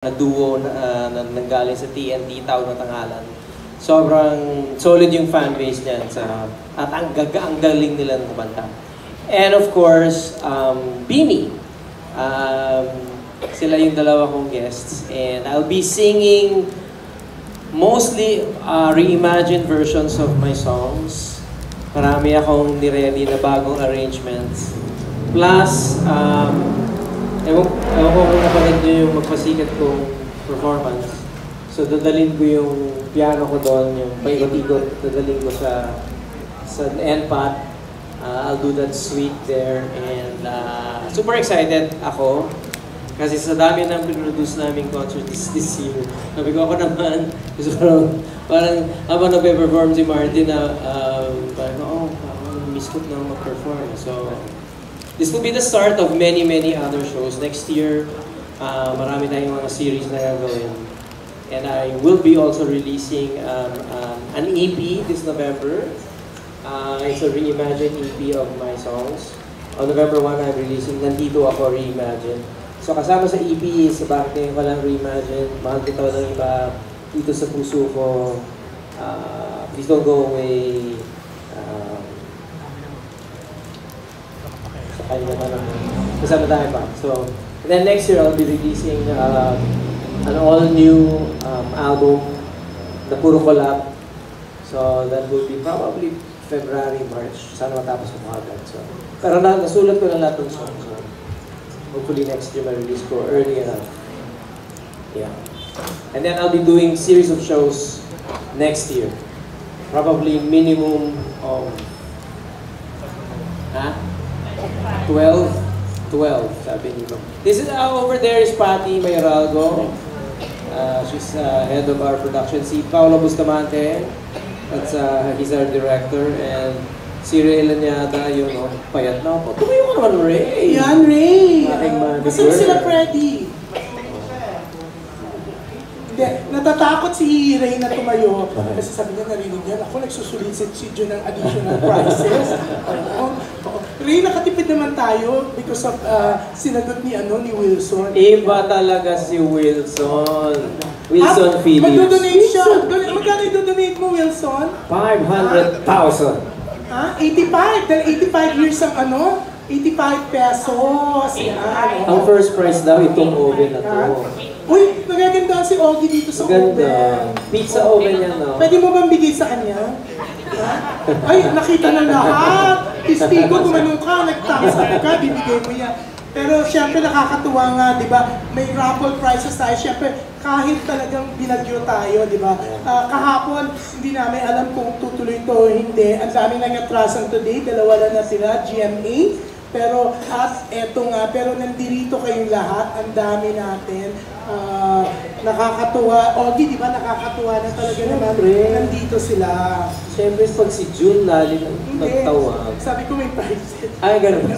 na duo na nanggaling sa TNT, Tawag na Tanghalan. Sobrang solid yung fanbase niyan at ang galing nila ng kumanta. And of course, Beanie. Sila yung dalawa kong guests. And I'll be singing mostly reimagined versions of my songs. Marami akong niredy na bagong arrangements. Plus, ewan ko kung napanood nyo yung magpasikat kong performance. So, dadalhin ko yung piano ko doon, yung paikot-ikot, dadalhin ko sa NPAT. I'll do that suite there. And super excited ako. Kasi sa dami ng pinroduce namin concert this year. Sabi ko ako naman, gusto ko parang habang nagpe-perform si Martin na parang miss ko na mag-perform. So, this will be the start of many other shows. Next year, marami tayong mga series na gagawin. And I will be also releasing an EP this November. It's a reimagined EP of my songs. On November 1, I'm releasing Nandito Ako Reimagined. So kasama sa EP is bakit ngayon ko lang reimagined, mahal kita ng iba, dito sa puso ko, please don't go away. Kasama tayo pa. So, and then next year I'll be releasing an all-new album na puro collab. So that will be probably February, March. Sana matapos ko agad. So, pero nasulat ko na lahat ng songs. So, hopefully next year ma-release ko early enough. Yeah. And then I'll be doing series of shows next year. Probably minimum of 12, sabi niyo. This is over there is Patty Mayoralgo. She's head of our production. Si Paolo Bustamante, that's he's our director, and si Ray Lanyada, yun, payat na ako. Tumayo ko naman, Ray. Yan, Ray. Kasi sila Freddy. Hindi, natatakot si Ray na tumayo. Kasi sabi niya, narinig niya, ako nagsusulisit si Jun ng additional prices. Ray, nakatipid naman tayo because of sinagot ni Wilson. Iba talaga si Wilson. Wilson Phillips. Magdodonate siya. Magkano i-donate mo, Wilson? 500,000. 85. Dahil 85 years ang 85 pesos. Ang first prize daw, itong oven na to. Uy, nagaganda si Ogie dito sa oven. Pizza oven yan, no? Pwede mo bang bigay sa kanya? Ay, nakita na lahat. Istigo, gumanong ka, nagtakas ka, bibigay mo yan. Pero siyempre nakakatuwa nga, di ba? May raffle prizes tayo. Siyempre, kahit talagang binagyo tayo, di ba? Kahapon, hindi namin alam kung tutuloy ito o hindi. Ang daming nag-atrasan today, dalawa lang na sila, GMA. Pero, eto nga, pero nandirito kayong lahat, ang dami natin. Nakakatuwa. Ogie, di ba nakakatuwa na talaga naman? Nandito sila. Siyempre, pag si June lali nagtawa. Sabi ko may prizes. Ay, ganun.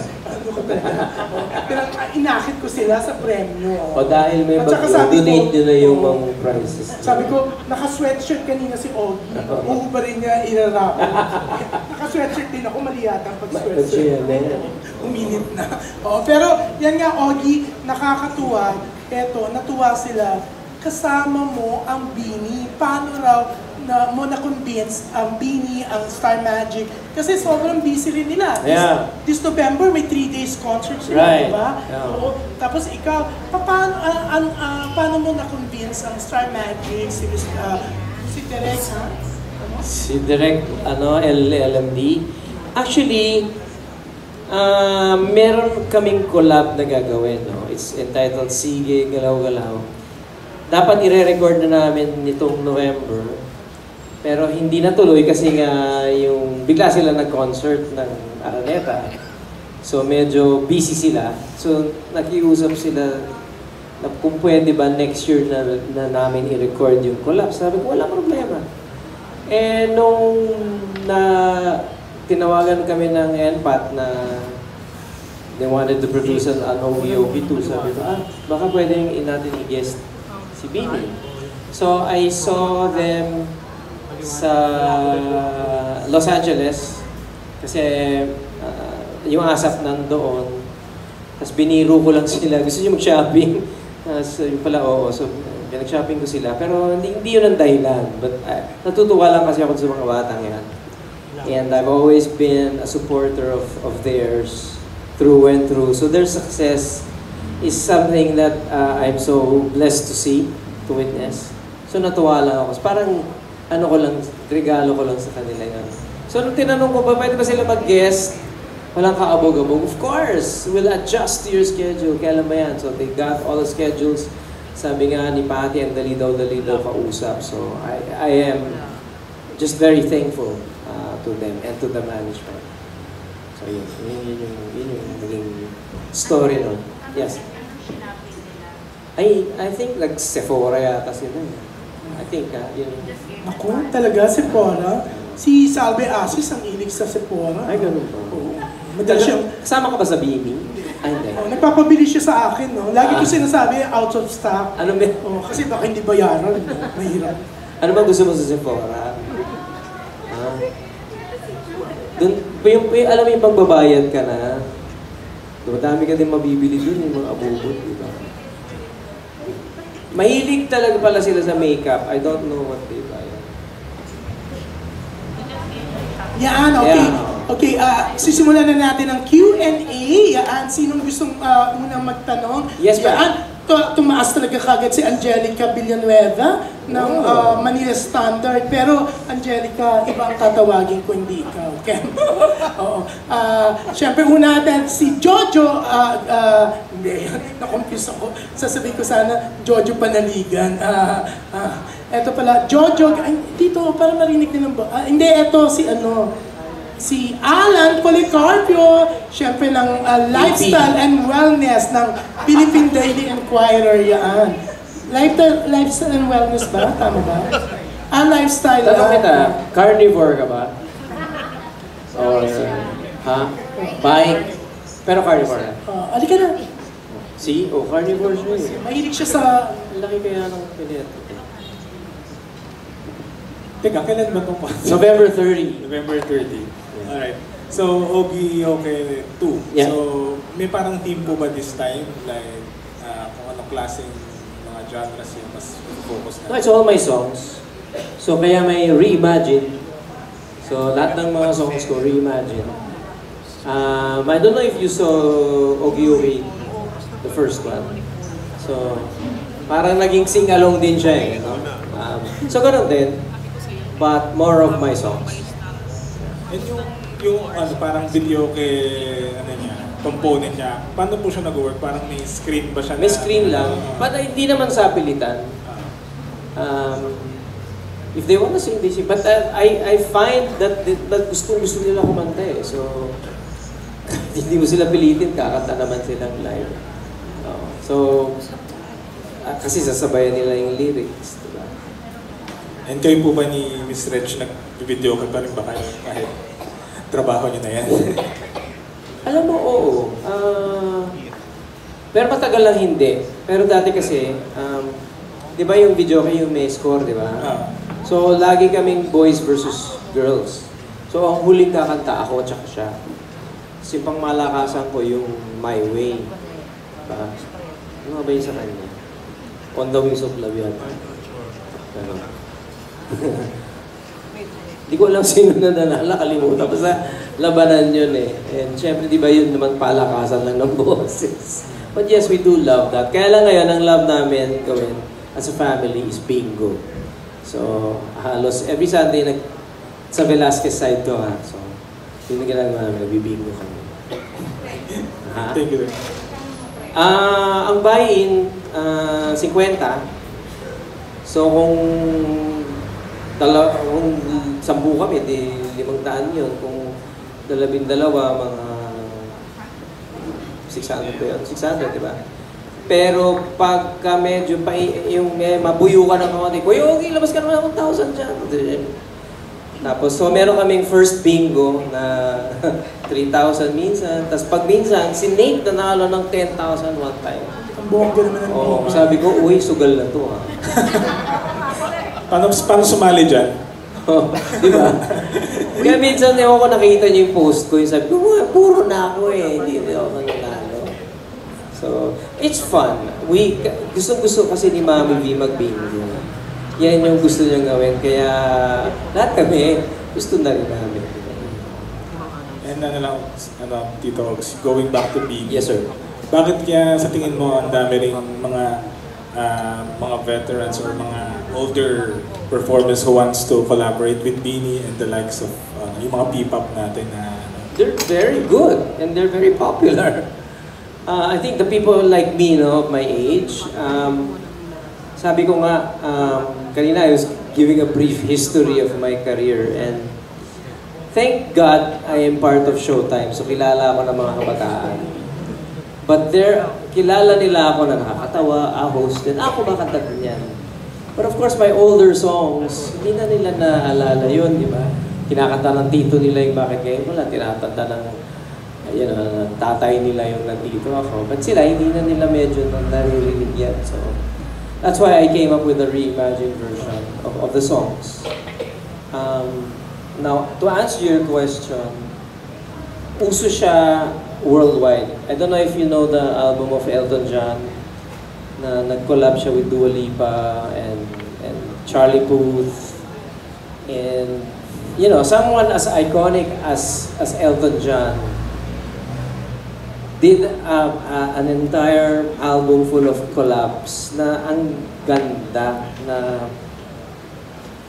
Pero inakit ko sila sa premyo. O dahil may mag-donate nyo na yung mga prizes. Sabi ko, naka-sweatshirt kanina si Ogie. Uuba rin niya irarapo. Naka-sweatshirt din ako, mali yata ang pag-sweatshirt. Uminit na. Pero yan nga, Ogie, nakakatuwa. Eto, natuwa sila. Kasama mo ang Beanie. Paano raw mo na-convince ang Beanie, ang Star Magic? Kasi sobrang busy rin nila. Yeah. This November, may 3 days concert sila, right. Diba? Yeah. Oo. Tapos ikaw, paano mo na-convince ang Star Magic, si Direk, ha? Si Direk, LLMD. Actually, meron kaming collab na gagawin. No? It's entitled Sige Galaw-Galaw. Dapat i-re-record na namin nitong November. Pero hindi natuloy kasi nga bigla sila nag-concert ng Araneta. So medyo busy sila. So nakiusap sila na kung pwede ba next year na namin i-record yung collab. Sabi ko, wala problema. Eh nung tinawagan kami ng NPAT na they wanted to produce an OVOP2, sabi ko, baka pwede natin i-guest si Beanie. So I saw them sa Los Angeles kasi yung ASAP nandoon. Tapos biniro ko lang sila. Gusto niyo mag-shopping? So, yun pala, oo. So, pinag-shopping ko sila. Pero hindi yun ang dahilan. But natutuwa lang kasi ako sa mga batang yan. And I've always been a supporter of theirs through and through. So their success is something that I'm so blessed to see, to witness. So natuwa lang ako. Parang ano ko lang, regalo ko lang sa kanila yan. So nung tinanong ko ba, pwede ba sila mag-guest? Walang kaabog-abog. Of course, we'll adjust to your schedule. Kailan ba yan? So they got all the schedules. Sabi nga ni Patty, ang dali daw kausap. So I am just very thankful to them and to the management. So yun yung naging story nun. Yes. I think like Sephora yata sila. I think yun. Ako, talaga Sephora? Si Salve Asis ang ilig sa Sephora. Ay, ganun pa. Oo. Madalas siyang... Kasama ka ba sa Bini? Ay, hindi. Nagpapabili siya sa akin, no? Lagi ko sinasabi, out of stock. Ano ba? Kasi baka hindi bayaran, no? Mahirap. Ano ba gusto mo sa Sephora? Dun, alam mo yung pagbabayad ka na, madami ka din mabibili dun, yung mga abubot, di ba? Mahilig talaga pala sila sa makeup. I don't know what they buy. Yan, okay. Yeah. Okay, sisimulan na natin ang Q&A. Yan, sinong gustong unang magtanong? Yes, yan. Tumaas talaga kagad si Angelica Villanueva ng Manila Standard. Pero Angelica, iba ang tatawagin ko, hindi ikaw. Okay? Oo. Siyempre, una natin si Jojo. Hindi, na-confuse ako. Sasabihin ko sana, Jojo Panaligan. Eto pala, Jojo. Ay, dito, para marinig din ba? Hindi, eto si si Alan Policarpio, siyempre ng Lifestyle and Wellness ng Philippine Daily Enquirer yan. Lifestyle and Wellness ba? Tama ba? Lifestyle. Tanong kita, carnivore ka ba? Or, bike? Pero carnivore na. Alika na. See? Carnivore siya. Mahilig siya sa... Laki kaya ng pilit. Teka, kailan ba itong November 30. November 30. Alright. So, Ogie Okay 2. Yeah. So, may parang theme po ba this time? Like, kung anong klaseng mga genres yung mas focus na? No, it's all my songs. So, kaya may reimagine. So, lahat ng mga songs ko, reimagine. I don't know if you saw Ogie Okay, the first one. So, parang naging sing-along din siya eh. No? So, ganun din. But more of my songs. And yung parang video component niya, paano po siya nag-work? Parang may screen ba siya? May screen lang. But hindi naman sa pilitan. If they want to sing, they sing. But I find that gusto nila kumanta eh. So, hindi mo sila pilitin, kakanta naman silang live. So, kasi sasabayan nila yung lyrics. Diba? And kayo po ba ni Miss Reg nag-video ka pa rin ba kayo kahit trabaho niyo na yan? Alam mo, oo. Pero matagal lang hindi. Pero dati kasi, di ba yung video kayo may score, di ba? So, lagi kaming boys versus girls. So, ang huling kakanta ako, tsaka siya. Kasi pang malakasan ko yung My Way. Diba? Ano ba yun sa kanya? On the Wings of Love yan. Ano? Hindi ko alam sino na nanala, kalimutan. Basta labanan yun eh. And syempre, di ba yun naman palakasan lang ng boses. But yes, we do love that. Kaya lang ngayon, ang love namin gawin as a family is bingo. So, halos every Sunday sa Velasquez side ko ha. So, yun ang ginagawa namin, nagbibingo kami. Thank you. Ang buy-in, 50. So, kung 10 kami, di 500 yun. Kung 12, mga 600 pa yun. 600, di ba? Pero pagka medyo pa yung mabuyo ka ng konti, Kuya Ogie, labas ka naman 1,000 dyan. Tapos, so meron kaming first bingo na 3,000 minsan. Tapos pag minsan, si Nate nanalo ng 10,000 one time. Ang bongga naman ang bingo. Sabi ko, uy, sugal na to ha. Paano sumali dyan? Di ba? Kaya minsan, ewan ko nakita niyo yung post ko, yung sabi ko, puro na ako eh, hindi ako nanalo. So, It's fun. Gusto kasi ni Mami V mag-bingo. Yan yung gusto niyang gawin. Kaya lahat kami, gusto na rin namin. And Tito Ogs, going back to bingo. Yes, sir. Bakit kaya sa tingin mo ang dami rin mga veterans or mga older performers who wants to collaborate with Beanie and the likes of yung mga P-pop natin na They're very good and they're very popular. I think the people like me, of my age, sabi ko nga, kanina I was giving a brief history of my career and thank God I am part of Showtime, so kilala ako ng mga kabataan. But kilala nila ako na nakakatawa, host, and ako makanta niyan. But of course, my older songs, hindi na nila naalala yun, di ba? Kinakanta ng tito nila yung Bakit Ngayon Wala, tinatanda ng tatay nila yung nandito ako. But sila, hindi na nila medyo naririnig yan. So, that's why I came up with a reimagined version of the songs. Now, to answer your question, uso siya worldwide. I don't know if you know the album of Elton John na nag-collab siya with Dua Lipa and Charlie Puth and someone as iconic as Elton John did an entire album full of collabs na ang ganda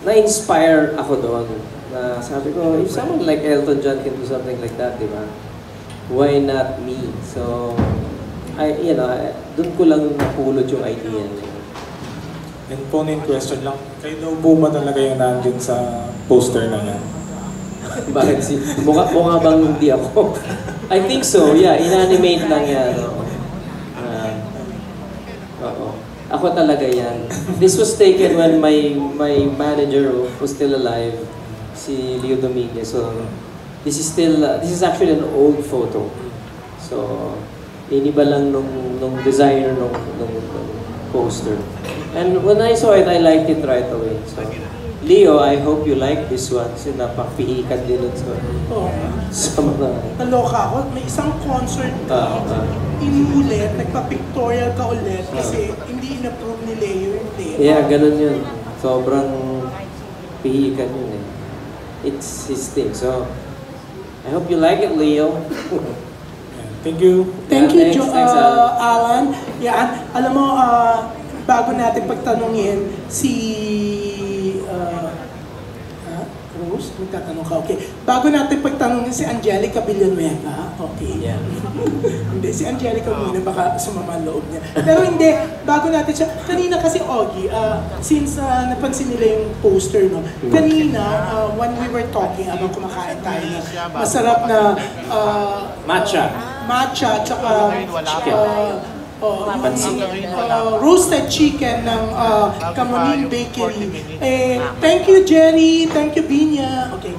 na-inspire ako doon. Na sabi ko, if someone like Elton John can do something like that, di ba? Why not me? So, doon ko lang napulot yung idea niya. And phone-in question lang, kayo daw po ba talaga yung nandun sa poster na yan? Bakit mukha bang hindi ako? I think so, yeah. Inanimate lang yan. Oo. Ako talaga yan. This was taken when my manager was still alive, si Leo Dominguez. So, this is actually an old photo. So, iniba lang nung designer nung poster. And when I saw it, I liked it right away. So, Leo, I hope you like this one kasi napakpihikan din nun sa mga... Naloka ako, may isang concert ka, inulit, nagpa-pictorial ka ulit kasi hindi in-approve ni Leo yung tema. Yeah, ganun yun. Sobrang pihikan yun eh. It's his thing. So, I hope you like it, Leo. Thank you. Thank you, Thanks, Alan. Yan. Alam mo, bago natin pagtanungin si Rose, magtatanong ka. Okay. Bago natin pagtanungin si Angelica Villanueva. Okay. Yeah. Hindi, si Angelica muna, baka sumama ang loob niya. Pero hindi, bago natin siya, kanina kasi Ogie, since napansin nila yung poster, no? Kanina, when we were talking, habang kumakain tayo na masarap na matcha, tsaka roasted chicken ng Kamuning Bakery. Thank you, Jerry. Thank you, Binya. Okay.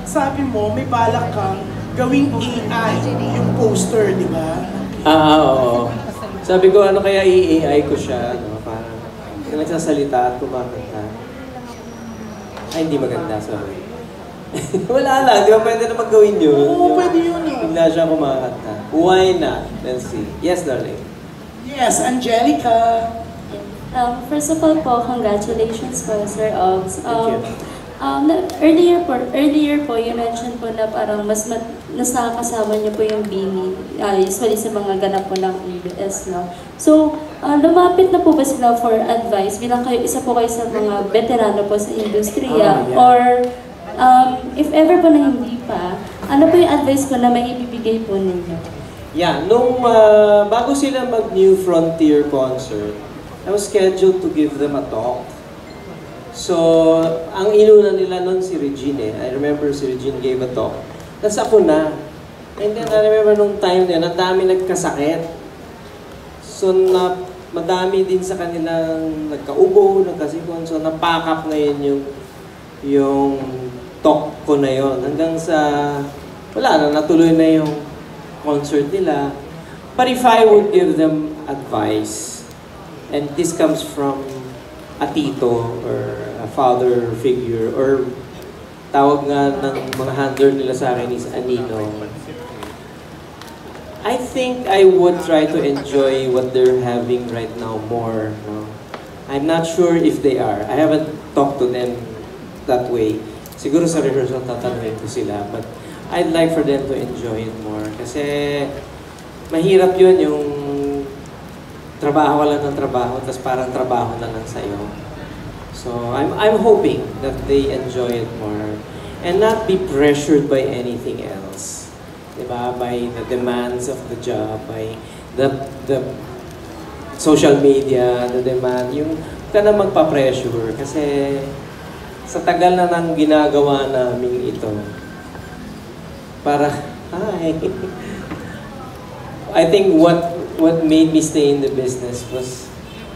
Sabi mo, may balak kang gawing AI yung poster, di ba? Oo. Sabi ko, ano kaya i-AI ko siya, no? Parang nagsasalita at kumakanta. Ay, hindi maganda, sorry. Wala lang, di ba pwede naman gawin yun? Oo, pwede yun. Bigla siya kumakanta. Why not? Let's see. Yes, darling. Yes, Angelica. First of all po, congratulations po, Sir Ogs. Thank you. Earlier po, you mentioned po na parang mas nakakasama niyo po yung Beanie, usually sa mga ganap po ng EBS, no? So, lumapit na po ba sila for advice bilang isa po kayo sa mga veterano po sa industriya? Yeah. Or if ever po na hindi pa, ano po yung advice po na may ibibigay po ninyo? Yeah, nung bago sila mag-New Frontier concert, I was scheduled to give them a talk. So, ang inuna nila nun si Regine. I remember si Regine gave a talk. Tapos ako na. And then I remember nung time na ang dami nagkasakit. So, madami din sa kanilang nagkaubo, nagkasipon. So, na-pack up na yun yung talk ko na yun. Hanggang sa, wala na, natuloy na yung concert nila. But if I would give them advice, and this comes from a tito or a father figure, or tawag nga ng mga handler nila sa akin is Anino. I think I would try to enjoy what they're having right now more. No? I'm not sure if they are. I haven't talked to them that way. Siguro sa rehearsal tatanungin ko sila. But I'd like for them to enjoy it more. Kasi mahirap yun yung trabaho ka lang ng trabaho, tapos parang trabaho na lang sa'yo. So I'm hoping that they enjoy it more and not be pressured by anything else. Diba? By the demands of the job, by the social media, the demand, yung ka na magpa-pressure kasi sa tagal na nang ginagawa namin ito, para, I think what made me stay in the business was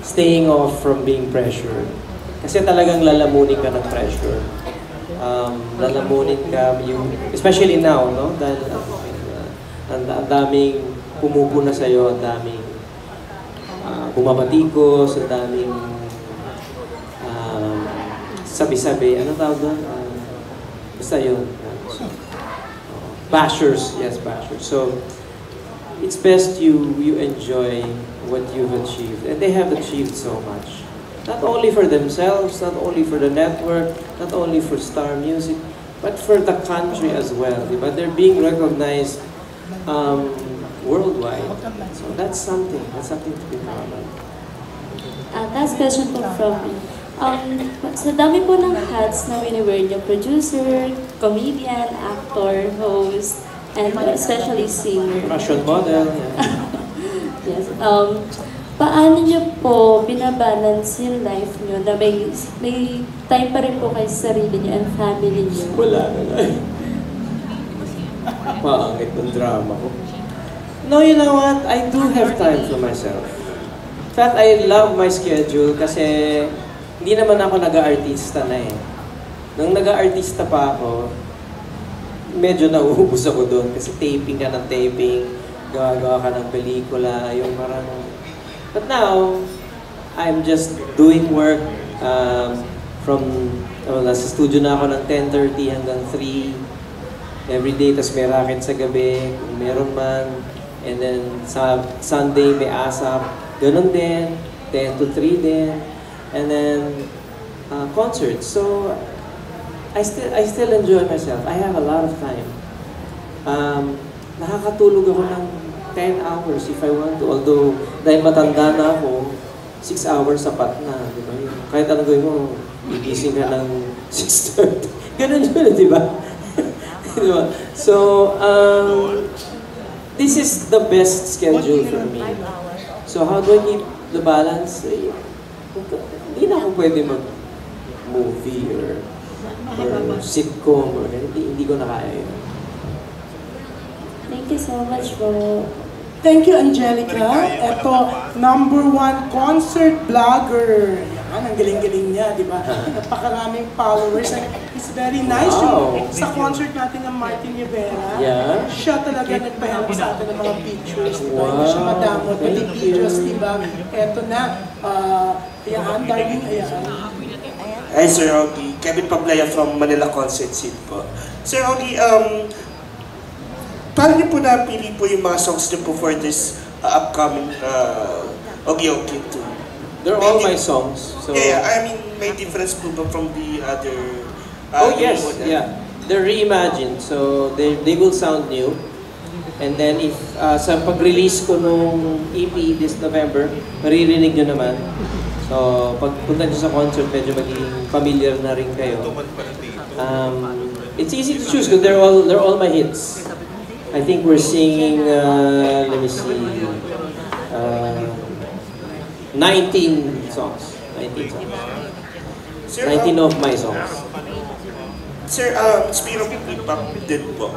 staying off from being pressured. Kasi talagang lalamunin ka ng pressure. Lalamunin ka, especially now, no? Dahil ang daming pumupuna sa'yo, ang daming bumabatikos, ang daming sabi-sabi, ano tawag doon? Basta yun. Bashers, yes, bashers. So, it's best you enjoy what you've achieved. And they have achieved so much. Not only for themselves, not only for the network, not only for Star Music, but for the country as well. But they're being recognized worldwide. So that's something to be proud of. Last question po from me. Sa dami po ng hats na wini-wear niyo, producer, comedian, actor, host, and especially singer. Fashion model. Yes. Paano niyo po binabalance yung life niyo na may time pa rin po kayo sa sarili niyo and family niyo? Wala na lang. Maangit ng drama ko. No, you know what? I do have time for myself. In fact, I love my schedule kasi hindi naman ako nag-aartista na eh. Nung nag-aartista pa ako, medyo nauubos ako doon kasi taping ka ng taping, gawa-gawa ka ng pelikula, yung parang... But now, I'm just doing work nasa studio na ako ng 10:30 hanggang 3 every day, tas may racket sa gabi, kung meron man. And then sa Sunday may ASAP, ganun din, 10 to 3 din. And then concerts. So I still enjoy myself. I have a lot of time. Nakakatulog ako ng 10 hours if I want to. Although dahil matanda na ako, 6 hours sapat na, di ba? Kahit anong gawin mo, igising ka ng 6:30. Ganun yun, di ba? Di ba? So, this is the best schedule for me. So how do I keep the balance? Hindi na ako pwede mag-movie or sitcom or hindi ko na kaya yun. Thank you so much po. Thank you, Angelica. Ito, #1 concert vlogger. Yan, ang galing-galing niya, di ba? Napakaraming followers. It's very nice. Wow. Yung, sa concert natin ng Martin Rivera, Yeah. siya talaga nagpahelp sa atin ng mga pictures, di ba? Wow. Hindi siya madamot, pati videos, di ba? Eto na, ayan, darling, ayan. Hi, Sir Ogie. Kevin Pablaya from Manila Concert Scene po. Sir Ogie, paano niyo po napili po yung mga songs niyo po for this upcoming Ogie Ogie 2? They're all my songs. So Yeah, I mean, may difference po ba from the other... oh yes, yeah. They're reimagined, so they will sound new. And then if sa pag-release ko nung EP this November, maririnig nyo naman. So pag punta nyo sa concert, medyo magiging familiar na rin kayo. It's easy to choose because they're all my hits. I think we're singing, let me see, 19 songs. 19 songs. Sir, 19 of my songs. Sir, speaking of P-pop din po,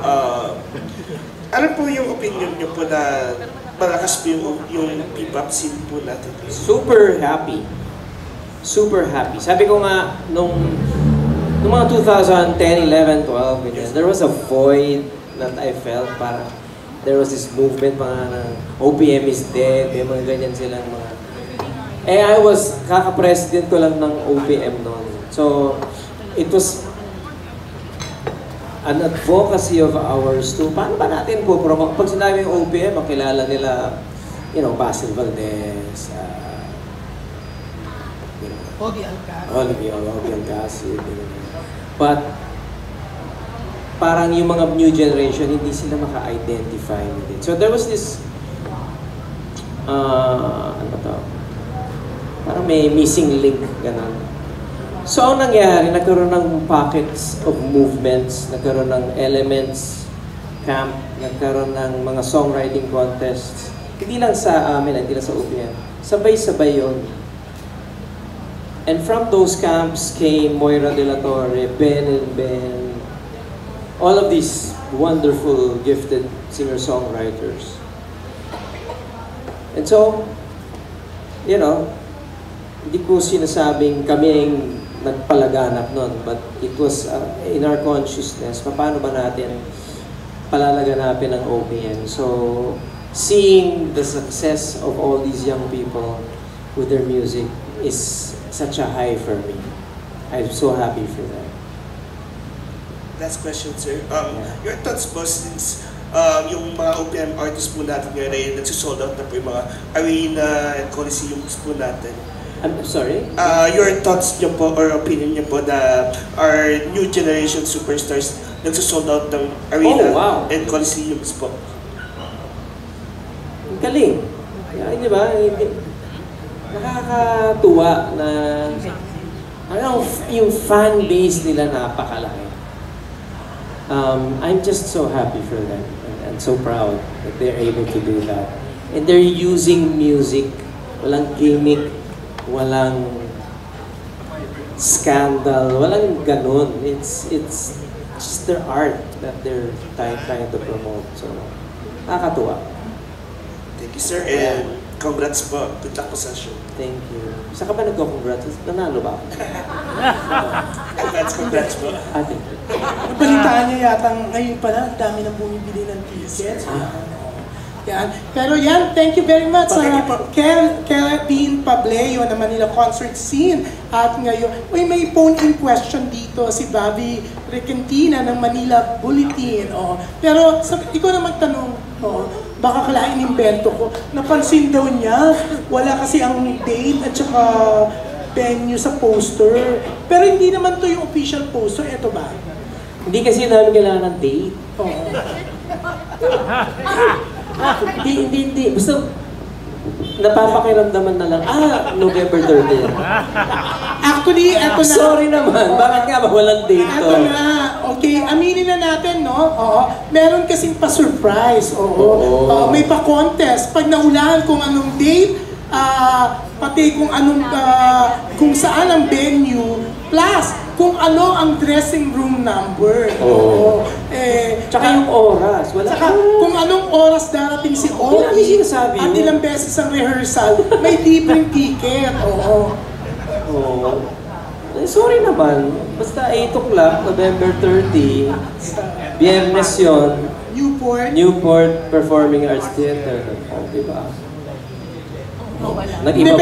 ano po yung opinion niyo po na malakas po yung P-pop scene po natin? Super happy. Super happy. Sabi ko nga, nung mga 2010, 11, 12, ganyan, there was a void that I felt. Parang there was this movement, mga OPM is dead, may mga ganyan silang mga... I was kaka-president ko lang ng OPM noon. So, it was an advocacy of ours to paano ba natin po promote. Pag sinabi yung OPM, makilala nila, Basil Valdez, Ogie Alcacid. Ogie Alcacid. But, parang yung mga new generation, hindi sila maka-identify with it. So there was this, parang may missing link, ganun. So, ang nangyari, nagkaroon ng pockets of movements, nagkaroon ng elements, camp, nagkaroon ng mga songwriting contests. Hindi lang sa amin, hindi lang sa OPM. Sabay-sabay yun. And from those camps came Moira de la Torre, Ben and Ben, all of these wonderful, gifted singer-songwriters. And so, hindi ko sinasabing kami ang nagpalaganap nun, but it was in our consciousness, paano ba natin palalaganapin ang OPM. So, seeing the success of all these young people with their music is such a high for me. I'm so happy for that. Last question, sir. Your thoughts po since yung mga OPM artists po natin ngayon nagsisold out na po yung mga arena and coliseums po natin. I'm sorry? Your thoughts niyo po or opinion niyo po na our new generation superstars nagsisold out ng arena and coliseums po. Ang galing. Di ba? Nakakatuwa na yung fan base nila napakalaki. I'm just so happy for them and so proud that they're able to do that. And they're using music, walang gimmick, walang scandal, walang ganun. It's just their art that they're trying to promote. So, nakakatuwa. Thank you, sir, and congrats po. Good luck po sa show. Thank you. Saan ka ba nagko-congrats? Nanalo ba? Congrats po. Thank you. Nabalitaan niya yata ngayon pala, ang dami nang bumibili ng tickets. Yan. Pero yan, thank you very much sa Kevin Pableo na Manila Concert Scene. At ngayon, may phone-in question dito, si Bobby Requentina ng Manila Bulletin. Pero ikaw na magtanong, baka kalain invento ko. Napansin daw niya, wala kasi ang date at saka venue sa poster. Pero hindi naman to yung official poster. Ito ba? Hindi kasi namin kailangan ng date. Hindi. Basta napapakiramdaman na lang, November 30. Actually, eto na. Sorry naman, bakit nga ba walang date to? Eto na. Okay, aminin na natin, no? Meron kasing pa-surprise. May pa-contest. Pag nahulaan kung anong date, pati kung saan ang venue, plus kung ano ang dressing room number. Tsaka yung oras. Tsaka kung anong oras darating si Ogie at ilang beses ang rehearsal, may libreng ticket. Sorry naman. Basta 8 o'clock, November 30, Biyernes yun. Newport Performing Arts Theater. Diba? Nag-iba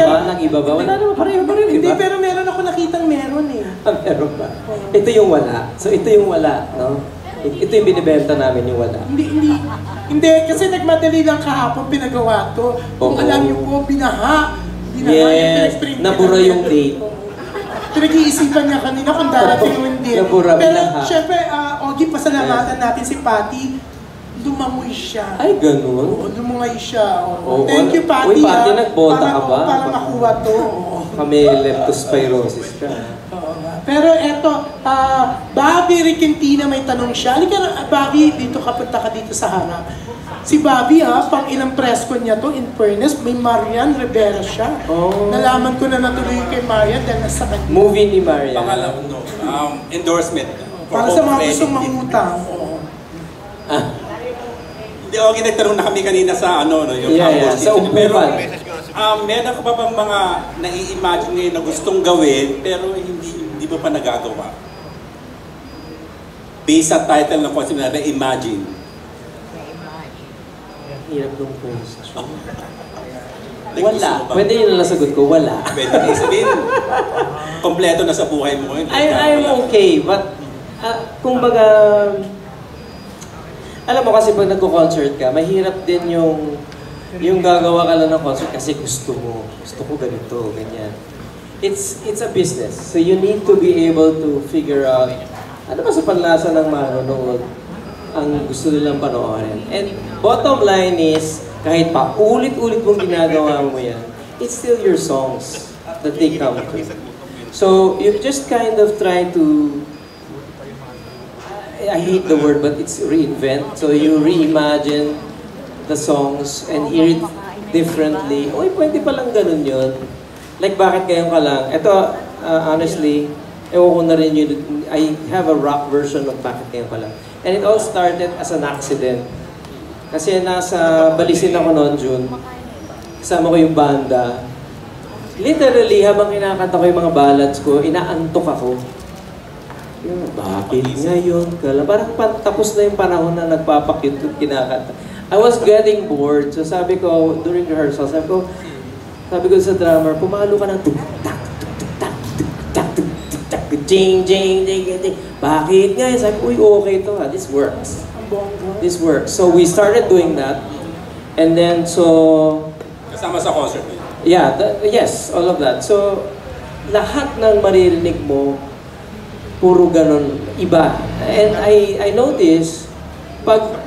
ba? Wala naman, pareho, Hindi, diba? pero meron ako nakitang meron eh. Meron ba? Ito yung wala. So ito yung wala, no? Ito yung binibenta namin, yung wala. Hindi, kasi nagmadali lang kahapon pinagawa to. Kung alam niyo po, binaha. Yes, nabura yung date. Pinag-iisipan niya kanina kung darating o hindi. Nabura, pero binaha. syempre, Ogie, pasalamatan natin si Patty. Lumangoy siya. Ay, ganun? Lumungay siya. Thank you, Patty. Uy, Patty, nagbota ka ba? Para makuha to. Kami leptospirosis ka. Pero eto, Bobby Requentina may tanong siya. Halika, Bobby, dito ka, punta ka dito sa harap. Si Bobby, pang ilang presko niya to, in fairness, may Marian Rivera siya. Nalaman ko na natuloy kay Marian dahil nasa kanya. Movie ni Marian. Pangalan, endorsement. Para sa mga gustong mangutang. Hindi, okay, nagtanong na kami kanina sa yung sa umpukan. Meron ka pa bang mga nai-imagine ngayon na gustong gawin pero hindi mo pa nagagawa? Based sa title ng concert na Imagine. Hirap ng question. Wala. Pwede yun na sagot ko, wala. Pwede na sabihin, kompleto na sa buhay mo. I'm okay, but kumbaga, alam mo kasi pag nagko-concert ka, mahirap din yung gagawa ka lang ng concert kasi gusto mo. Gusto ko ganito, ganyan. It's a business. So you need to be able to figure out ano ba sa panlasa ng manonood ang gusto nilang panoorin. And bottom line is, kahit pa ulit-ulit mong ginagawa mo yan, it's still your songs that they come to. So you just kind of try to, I hate the word, but it's reinvent. So you reimagine the songs and hear it differently. Uy, pwede palang ganun yun. Like, bakit ngayon ka lang? Ito, honestly, ewan ko na rin yun. I have a rock version of bakit ngayon ka lang. And it all started as an accident. Kasi nasa Balisin ako noon, June. Kasama ko yung banda. Literally, habang kinakanta ko yung mga ballads ko, inaantok ako. Bakit ngayon ka lang? Parang tapos na yung panahon na nagpapakyut at kinakanta. I was getting bored. So sabi ko, during rehearsal, sabi ko sa drummer, pumalo ka ng tuk-tak, tuk-tak, tuk-tak, tuk-tak, jing, jing, jing, jing. Bakit nga? Sabi ko, uy, okay to ha. This works. This works. So we started doing that. And then, so... Kasama sa concert niyo? Yeah, yes, all of that. So, lahat ng maririnig mo, puro ganun, iba. And I noticed, pag,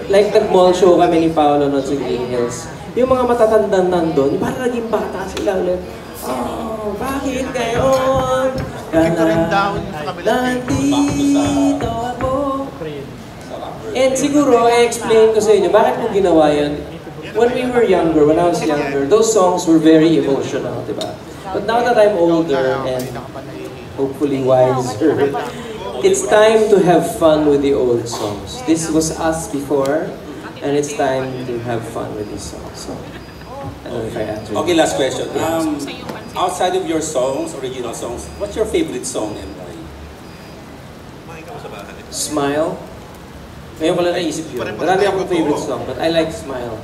like nag-mall show kami ni Paolo noon sa Green Hills, yung mga matatandang nandun, parang naging bata sila ulit. Oh, bakit ngayon? Nandito ako. And siguro, I-explain ko sa inyo, bakit mo ginawa yun? When we were younger, when I was younger, those songs were very emotional, diba? But now that I'm older and hopefully wiser, it's time to have fun with the old songs. This was us before, and it's time to have fun with these songs. So, I don't know if I answered. Okay, last question. Outside of your songs, original songs, what's your favorite song and why? Smile. Ngayon ko lang naisip yun. Marami akong favorite song, but I like Smile.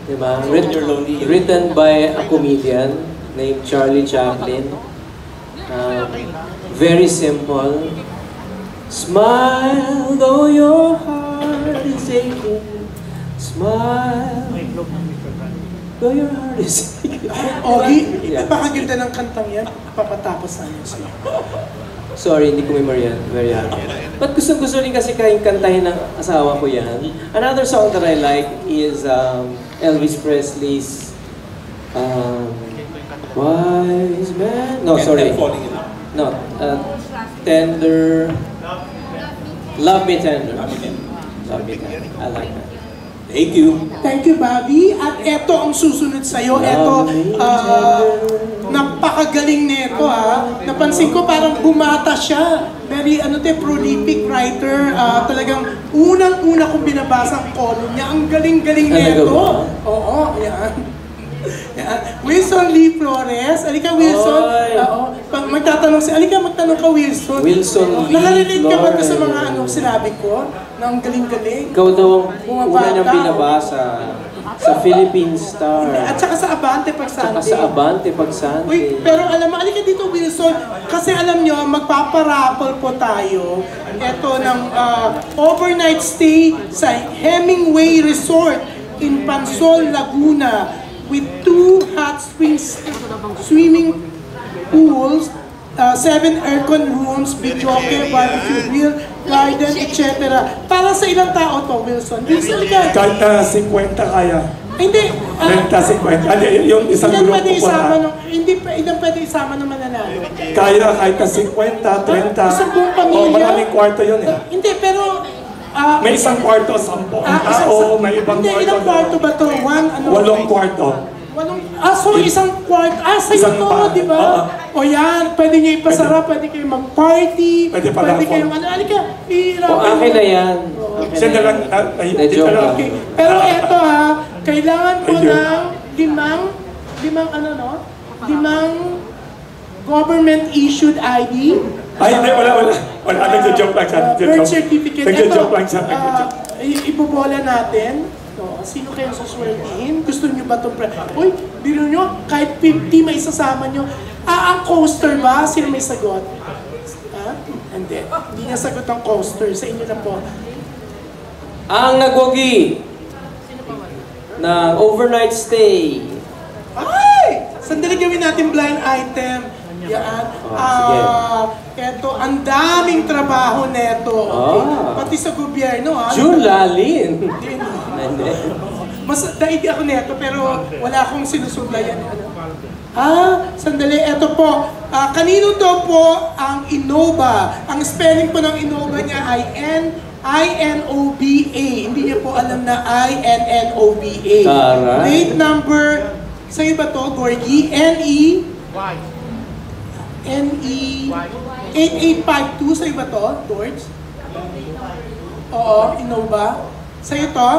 Diba? Written by a comedian named Charlie Chaplin. Very simple. Smile, though your heart is aching. Smile, though your heart is aching. Ogie, napakaganda ng kantang yan. Papatapos na yun sa'yo. Sorry, hindi ko memoryan. But gusto rin kasi kayong kantahin ng asawa ko yan. Another song that I like is Elvis Presley's Wise Man. No, sorry. No, Tender. Love Me Tender. Love Me Tender. I like that. Thank you. Thank you, Bobby. At eto ang susunod sa'yo. Eto, napakagaling nito ha. Napansin ko parang bumata siya. Very prolific writer. Talagang unang-una kong binabasa ang column niya. Ang galing-galing nito. Oo, yan. Wilson Lee Flores. Alika, Wilson. Pag magtatanong magtanong ka, Wilson. Wilson Lee Nakarelate ka ba Flores. sa mga sinabi ko? Nang galing-galing. Ikaw daw ang una niyang binabasa sa Philippine Star. At saka sa Abante pag Sunday. Saka sa Abante pag Sunday. Uy, pero alam mo, alika dito, Wilson. Kasi alam nyo, magpaparapol po tayo. Ito ng overnight stay sa Hemingway Resort in Pansol, Laguna with 2 hot swimming pools, 7 aircon rooms, videoke, barbecue grill, garden, etc. Para sa ilang tao to, Wilson? Wilson, ka? Kahit 50 kaya. Hindi. 50. Yung isang Ilan grupo pwede ko isama na. ng, hindi ilan pwede isama ng mananalo? Kaya kahit 50, 30. Isang buong pamilya? Maraming kwarto yun eh. Hindi, pero... May isang kwarto, 10 tao, may ibang hindi, kwarto. ilang kwarto ba to? 8 kwarto. So isang kwarto. Sa'yo Isang to, bahay. di ba? O yan, pwede nyo ipasara, pwede kayong mag-party, Pwede pala ako. kayong alika, O, akin na yan. Siya na lang, Joke lang. Okay. Pero eto kailangan ko Thank you. ng limang government-issued ID. Ay, hindi, wala. Nagja-joke lang siya. Birth certificate. Nagja-joke lang siya. Ibobola natin. Sino kayo suswertihin? Gusto nyo ba itong Uy, biro nyo, kahit 50 may isasama nyo. Ang coaster ba? Sino may sagot? siya? Hindi. Hindi niya sagot ang coaster. Sa inyo na po. Ang nagwagi ng overnight stay. Ay! Sandali gawin natin blind item. Yan. sige. Eto, ang daming trabaho neto. Okay? Pati sa gobyerno, ha? June Lalin. Hindi, no? Hindi. Mas daig ako neto, pero wala akong sinusuplayan. Sandali, eto po. Kanino daw po ang Innova? Ang spelling po ng Innova niya ay I-N-O-B-A. Hindi niya po alam na I-N-N-O-B-A. Taray. Plate number, sa'yo ba to, Gorgie? N-E 8852, sa'yo ba to, George? Oo, Innova. Sa'yo to?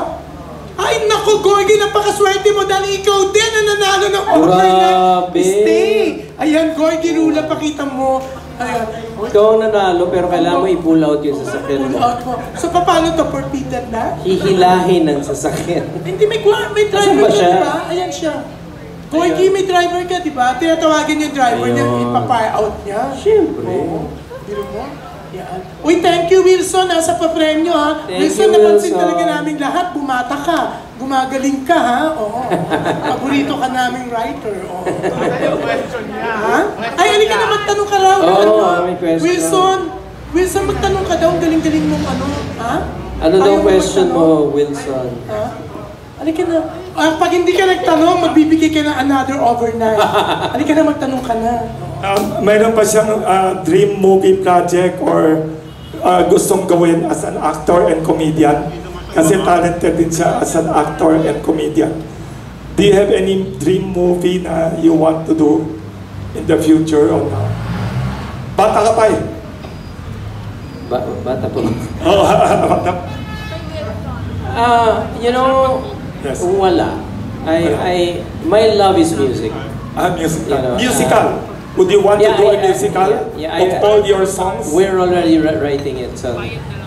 Ay, naku, Gorgie, napakaswerte mo dahil ikaw din ang nanalo ng overnight Grabe. stay. Ayan, Gorgie Rula, pakita mo. Ayan. Ikaw ang nanalo pero kailangan mo i-pull out yung sasakyan Pull mo. out mo. So, paano to? Forbidden na? Hihilahin ng sasakyan. Hindi, may driver Saan ba ka, siya? di ba? Ayan siya. Gorgie, may driver ka, di ba? Tinatawagan yung driver niya, Ayun. ipapire out niya. Siyempre. Oo. Biro mo? Yan. Uy, thank you, Wilson, sa pa-premyo, ha? Thank Wilson, you, napansin Wilson. talaga namin lahat. Bumata ka. Gumagaling ka, ha? Oo. Paborito ka naming writer. Oo. Ha? Ay, halika na, magtanong ka raw. May question. Wilson, magtanong ka daw. Ang galing-galing mong ano. Ha? Ano daw Ayaw question magtanong? mo, Wilson? Ha? Halika na. Pag hindi ka nagtanong, magbibigay ka ng another overnight. Halika na, magtanong ka na. Mayroon pa siyang dream movie project or gustong gawin as an actor and comedian? Kasi talented din siya as an actor and comedian. Do you have any dream movie na you want to do in the future or not? Bata ka pa eh. Bata po. Oh, bata. You know, Yes. wala. My love is music. Musical. You know, Musical. Would you want to do a musical of all your songs? We're already writing it, so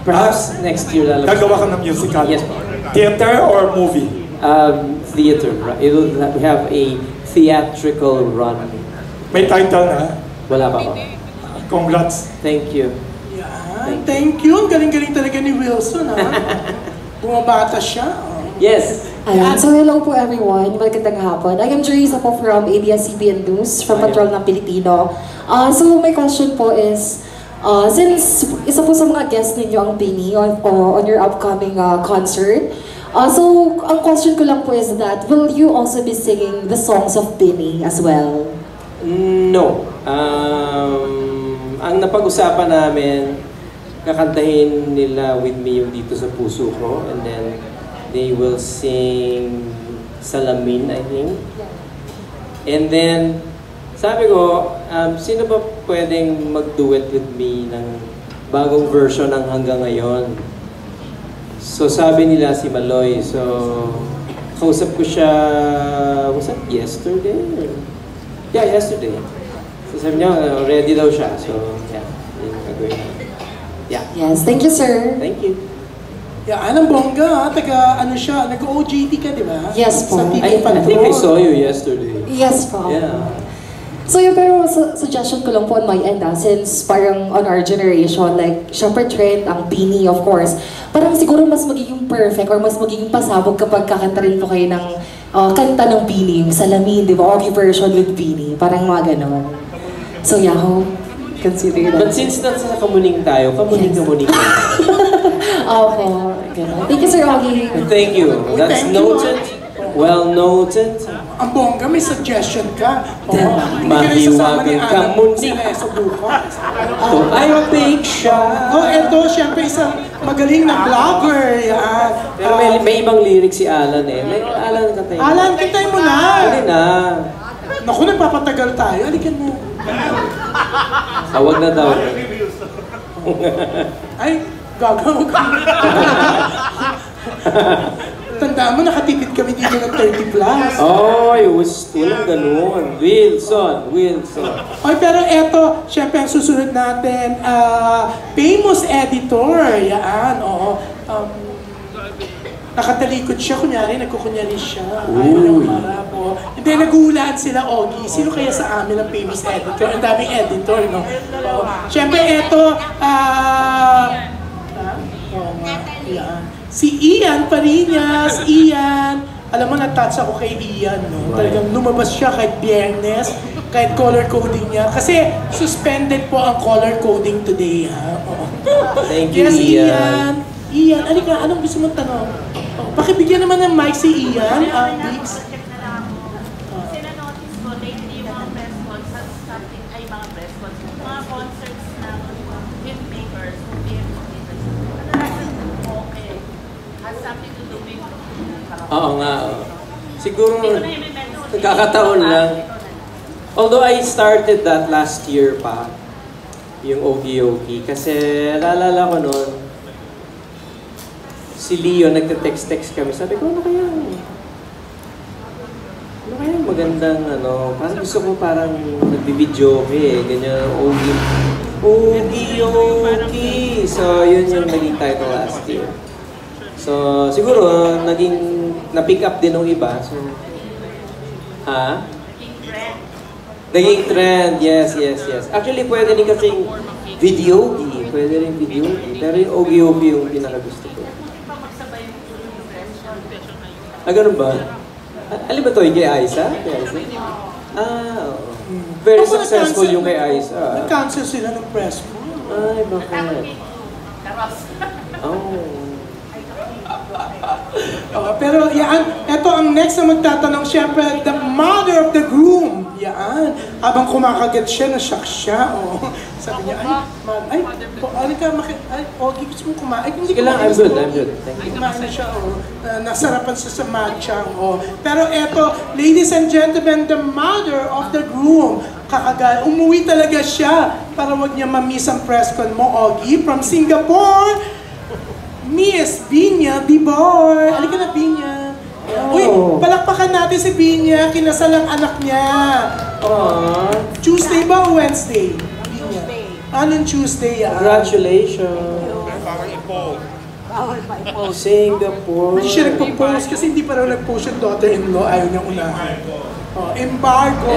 perhaps next year lalabas. Gagawa ka ng musical? Yes. Theater or movie? Theater. We have a theatrical run. May title na? Wala pa po. Congrats. Thank you. Yan. Thank you. Ang galing-galing talaga ni Wilson, ha? Bumabata siya. Yes. Ayan. So hello po everyone, magandang hapon. I am Jerisa po from ABS-CBN News, from Patrol ng Pilipino. So my question po is, since isa po sa mga guests ninyo ang Bini on your upcoming concert, so ang question ko lang po is that, will you also be singing the songs of Bini as well? No. Ang napag-usapan namin, kakantahin nila With Me yung Dito sa Puso Ko, and then they will sing Salamin, I think. And then, sabi ko, sino ba pwedeng mag-duet with me ng bagong version ng Hanggang Ngayon? So sabi nila si Maloy. So, kausap ko siya, was that yesterday? Yeah, yesterday. So sabi niya, ready daw siya. So, yeah, yun yung gagawin natin. Yeah. Yes, thank you sir. Thank you. Yan, ang bongga, ha? Nag-OJT ka, di ba? Yes po. Sa TV I think I saw you yesterday. Yes po. Yeah. So yung pero suggestion ko lang po on my end since parang on our generation, like syempre trend ang Bini of course, parang siguro mas magiging perfect or mas magiging pasabog kapag kakanta rin po kayo ng kanta ng Bini, yung Salamin, di ba? Or version with Bini, parang mga ganon. So yeah, consider that. But since nasa kamuning tayo, kamuning-kamuning ka. Opo, ganon. Thank you Sir Augie. Thank you. That's Thank you. noted. Well noted. Ang bongga, may suggestion ka. Mahiwagang kamuning. Sa bukas. To ay big shot. Eto, syempre isang magaling na vlogger. Yan. Pero may ibang lyrics si Alan eh. May Alan kantay. Alan, kantay mo na. Hindi na. Naku, nagpapatagal tayo. Halika na. Tawag na daw. Ay, gagawag ka. Tandaan mo, nakatipid kami dito ng 30 plus. Oy, walang ganun. Wilson. Ay, pero eto, syempre ang susunod natin, famous editor. Yan, oo. Nakatalikod siya, kunyari, nagkukunyari siya. Ayaw ng marap. Oo. Hindi, naguhulaan sila, Ogie. Sino kaya sa amin ang famous editor? Ang daming editor, no? Oo. Siyempre, eto, oo nga, yan. Si Ian Parinas, Ian. Alam mo, na-touch ako kay Ian, no? Talagang lumabas siya kahit Biyernes, kahit color coding niya. Kasi suspended po ang color coding today, ha? Oo. Thank you, Yes, Ian. Ian, alika, anong gusto mong tanong? Oh, pakibigyan naman ng mic si Ian, Biggs. Sinanotice ko lately yung mga press calls has something, ay mga press calls, mga concerts ng filmmakers, film makers. Okay. Has something to do with Oo nga. Siguro, nagkakataon lang. Although I started that last year pa, yung Ogie. Kasi naalala ko noon, si Leo, nagte-text kami. Sabi ko, ano kaya magandang ano, parang gusto ko parang nagbibidyo ganyan, Ogie. So, yun yung naging title last year. So, siguro, na-pick up din ng iba. So, naging trend, yes. Actually, pwede rin kasing videogi. Pero yung Ogie yung pinakagusto ko. Ganun ba? Alam ba ito yung kay Aiza? Oo. Very successful yung kay Aiza. Nag-cancel sila ng press mo. Ay, bakit? Pero yan, ito ang next na magtatanong, syempre, the mother of the groom. Yan. Habang kumakagat siya, na-shock siya. Sabi niya, Ogie, gusto mo kumain? Sige lang, I'm good. Thank you. Kumain siya, nasarapan siya sa matcha. Pero eto, ladies and gentlemen, the mother of the groom. Umuwi talaga siya para wag niya ma-miss ang press con mo, Ogie, from Singapore. Miss Binya Bibor. Halika na, Binya. Uy, palakpakan natin si Binya. Kinasal ang anak niya. Tuesday ba o Wednesday? Binya. Anong Tuesday? Congratulations. Singapore. Hindi siya nagpo-post kasi hindi pa raw nag-post yung daughter-in-law. Ayaw niyang unahan. Embargo.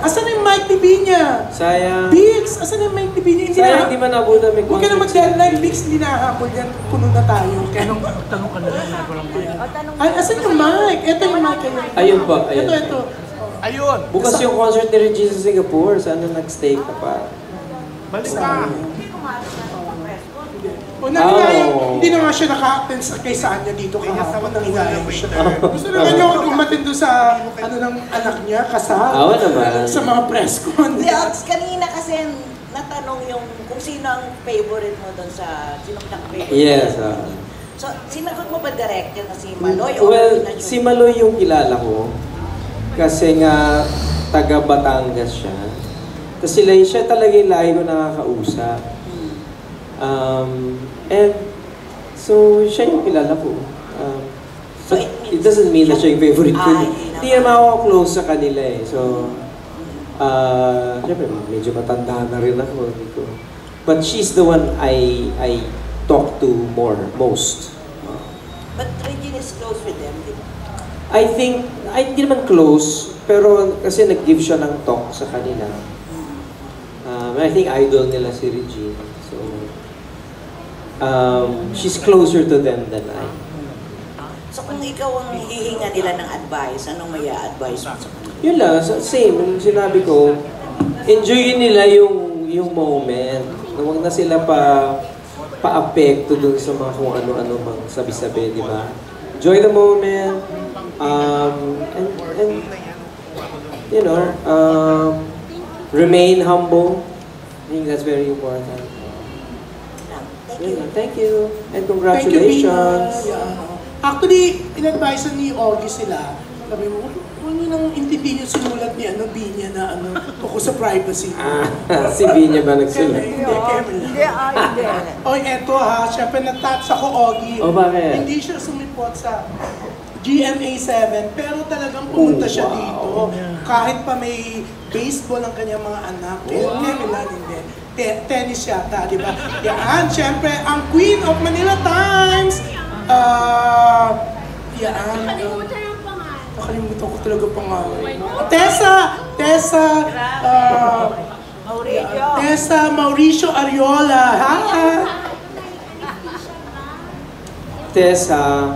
Asan yung mic ni Binya? Sayang. Biggs, asan yung mic ni Binya? Sayang, di man nabuo na may huwag ka na mag-deadline, Biggs, hindi nahabol yan. Puno na tayo. Kaya nung tanong ka na lang, walang mic. Ay, asan yung mic? Ito yung mic. Ayun pa. Ito. Ayun! Bukas yung concert ni Regine sa Singapore. Sana nag-stay ka pa. Balik ka! Hindi na nga siya naka-attend kay Sanya dito kahapon. Nanginayang siya. Gusto naman niya umatin doon sa ng anak niya, kasal. Oo naman. Sa mga press con. Kanina kasi natanong yung kung sino ang favorite mo doon sa sinong favorite. Yes. So, sinagot mo ba director na si Maloy? Well, si Maloy yung kilala ko. Kasi nga, taga Batangas siya. Tapos siya talaga yung lahi ko nakakausap. And so, siya yung kilala ko. So, it doesn't mean na siya yung favorite ko. Hindi naman ako close sa kanila eh. So, syempre, medyo matanda na rin ako. But she's the one I talk to most. But Regine is close with them, di ba? I think, hindi naman close, pero kasi nag-give siya ng talk sa kanila. I think idol nila si Regine. So, she's closer to them than I. So kung ikaw ang hihinga nila ng advice, anong may advice mo sa kanila? Yun lang, same. Yung sinabi ko, enjoyin nila yung moment. Huwag na sila pa-apekto dun sa mga kung ano-ano mang sabi-sabi, di ba? Enjoy the moment. And you know, remain humble. I think that's very important. Thank you. And congratulations. Actually, in-advise ni Ogie sila. Sabi mo, huwag nyo nang intindihin yung sinulat ni Binya na tungkol sa privacy. Si Binya ba nagsulat? Hindi. Oy, eto syempre na-touch ako, Ogie. Bakit? Hindi siya sumipot sa GMA7, pero talagang pumunta siya dito. Kahit pa may baseball ang kanyang mga anak. Hindi. Tennis yata, di ba? Yan, syempre, ang Queen of Manila Times. Nakalimutan ko talaga pangalan. Tessa Mauricio Ariola. Ha? Tessa,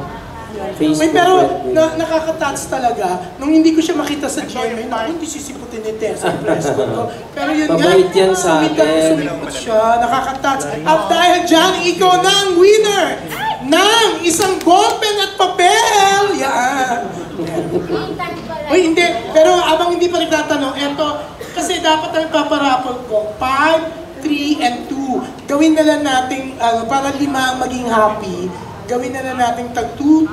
Facebook. May pero friend mo. nakaka-touch talaga. Nung hindi ko siya makita sa GMA, hindi sisiputin ni Tessa yung press ko. Pero yun nga, Mabait yan sa atin. sumipot siya, nakaka-touch. At dahil dyan, ikaw na ang winner ng isang ballpen at papel. Yan. Uy, hindi. Pero abang hindi pa nagtatanong, eto, kasi dapat ang paparapol ko, 5, 3, and 2. Gawin na lang natin, para 5 ang maging happy, gawin na lang natin tag 2, 2,